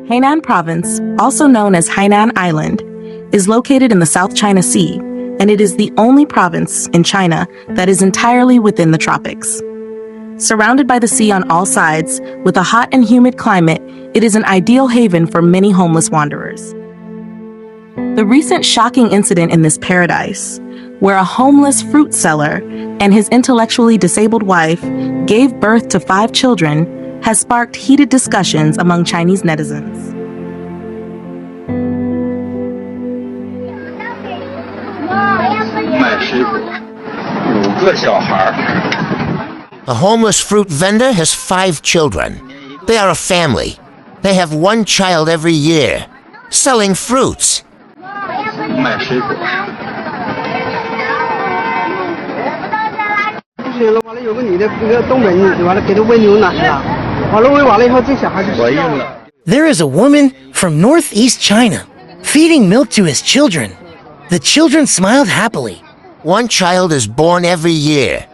Hainan Province, also known as Hainan Island, is located in the South China Sea, and it is the only province in China that is entirely within the tropics. Surrounded by the sea on all sides, with a hot and humid climate, it is an ideal haven for many homeless wanderers. The recent shocking incident in this paradise, where a homeless fruit seller and his intellectually disabled wife gave birth to 5 children, has sparked heated discussions among Chinese netizens. A homeless fruit vendor has 5 children. They are a family. They have 1 child every year, selling fruits. There is a woman from northeast China feeding milk to his children. The children smiled happily. 1 child is born every year.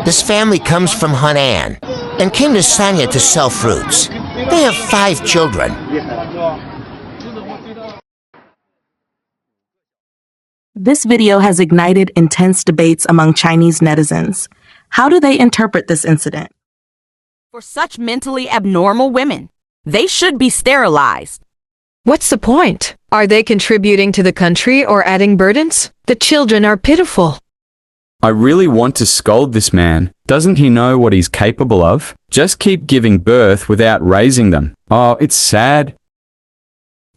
This family comes from Hainan and came to Sanya to sell fruits. They have 5 children. This video has ignited intense debates among Chinese netizens. How do they interpret this incident? For such mentally abnormal women, they should be sterilized. What's the point? Are they contributing to the country or adding burdens? The children are pitiful. I really want to scold this man. Doesn't he know what he's capable of? Just keep giving birth without raising them. Oh, it's sad.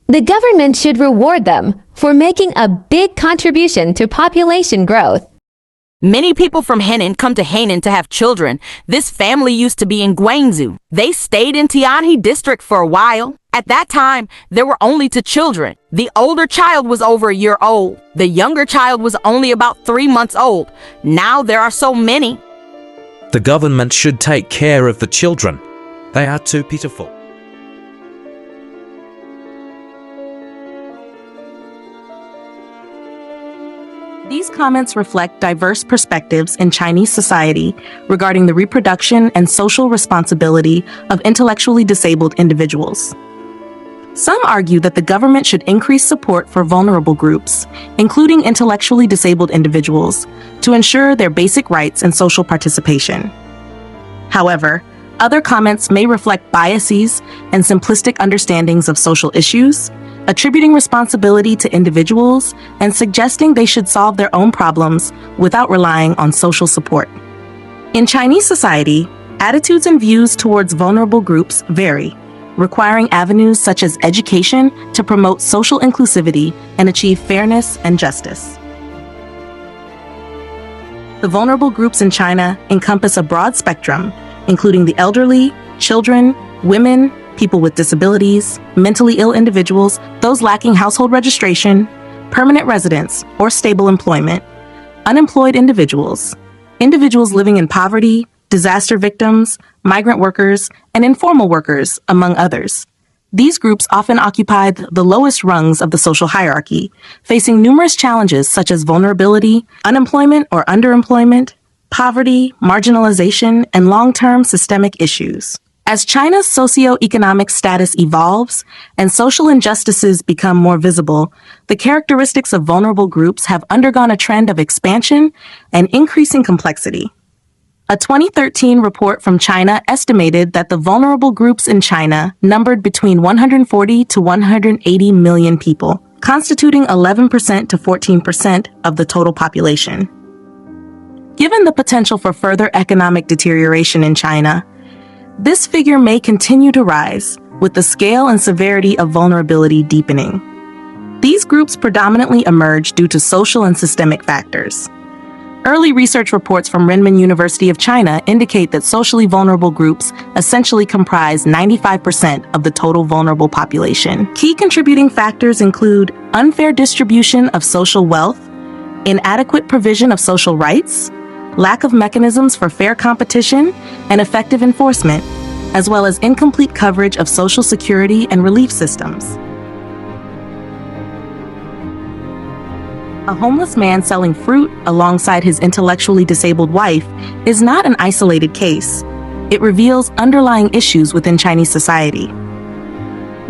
The government should reward them for making a big contribution to population growth. Many people from Hainan come to Hainan to have children. This family used to be in Guangzhou. They stayed in Tianhe district for a while. At that time, there were only 2 children. The older child was over a year old. The younger child was only about 3 months old. Now there are so many. The government should take care of the children. They are too pitiful. These comments reflect diverse perspectives in Chinese society regarding the reproduction and social responsibility of intellectually disabled individuals. Some argue that the government should increase support for vulnerable groups, including intellectually disabled individuals, to ensure their basic rights and social participation. However, other comments may reflect biases and simplistic understandings of social issues, attributing responsibility to individuals and suggesting they should solve their own problems without relying on social support. In Chinese society, attitudes and views towards vulnerable groups vary, requiring avenues such as education to promote social inclusivity and achieve fairness and justice. The vulnerable groups in China encompass a broad spectrum, including the elderly, children, women, people with disabilities, mentally ill individuals, those lacking household registration, permanent residents or stable employment, unemployed individuals, individuals living in poverty, disaster victims, migrant workers, and informal workers, among others. These groups often occupy the lowest rungs of the social hierarchy, facing numerous challenges such as vulnerability, unemployment or underemployment, poverty, marginalization, and long-term systemic issues. As China's socioeconomic status evolves and social injustices become more visible, the characteristics of vulnerable groups have undergone a trend of expansion and increasing complexity. A 2013 report from China estimated that the vulnerable groups in China numbered between 140 to 180 million people, constituting 11% to 14% of the total population. Given the potential for further economic deterioration in China, this figure may continue to rise, with the scale and severity of vulnerability deepening. These groups predominantly emerge due to social and systemic factors. Early research reports from Renmin University of China indicate that socially vulnerable groups essentially comprise 95% of the total vulnerable population. Key contributing factors include unfair distribution of social wealth, inadequate provision of social rights, lack of mechanisms for fair competition and effective enforcement, as well as incomplete coverage of social security and relief systems. A homeless man selling fruit alongside his intellectually disabled wife is not an isolated case. It reveals underlying issues within Chinese society.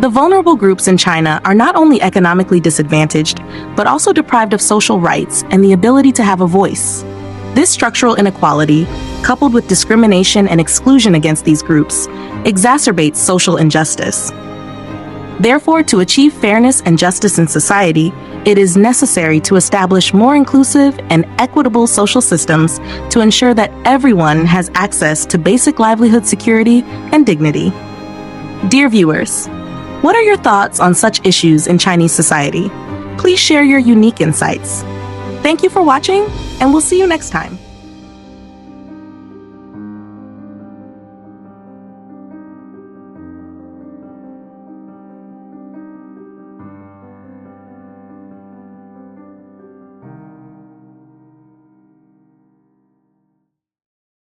The vulnerable groups in China are not only economically disadvantaged, but also deprived of social rights and the ability to have a voice. This structural inequality, coupled with discrimination and exclusion against these groups, exacerbates social injustice. Therefore, to achieve fairness and justice in society, it is necessary to establish more inclusive and equitable social systems to ensure that everyone has access to basic livelihood security and dignity. Dear viewers, what are your thoughts on such issues in Chinese society? Please share your unique insights. Thank you for watching, and we'll see you next time.